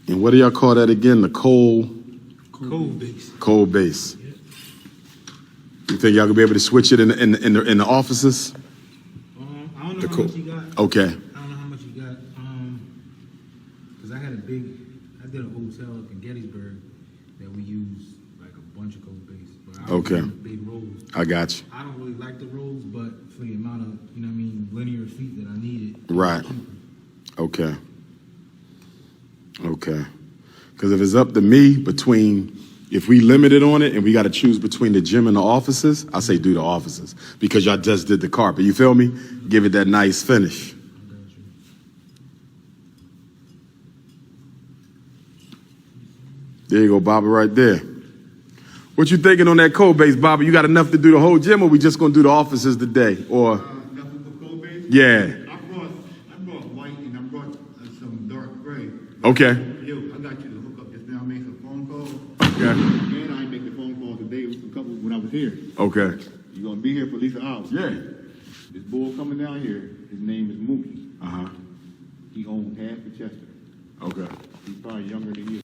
And what do y'all call that again? The cold base. Cold base. Yeah. You think y'all gonna be able to switch it in the offices? I don't know how much you got. Okay. I don't know how much you got. Because I did a hotel up in Gettysburg that we used like a bunch of cold base. But I Okay. big rolls. I got you. I don't really like the rolls, but for the amount of, linear feet that I needed. Right. Okay. Okay. Because if it's up to me, if we limited on it and we got to choose between the gym and the offices, I say do the offices because y'all just did the carpet. You feel me? Give it that nice finish. There you go, Bobby, right there. What you thinking on that cold base, Bobby? You got enough to do the whole gym, or we just gonna do the offices today? Or Nothing for cold base? yeah. I brought white and I brought some dark gray. Okay. Yo, I got you to hook up just now. I made some phone calls. Okay. And I make the phone calls today with a couple when I was here. Okay. You're gonna be here for at least an hour. Yeah. This bull coming down here, his name is Mookie. Uh huh. He owns half of Chester. Okay. He's probably younger than you.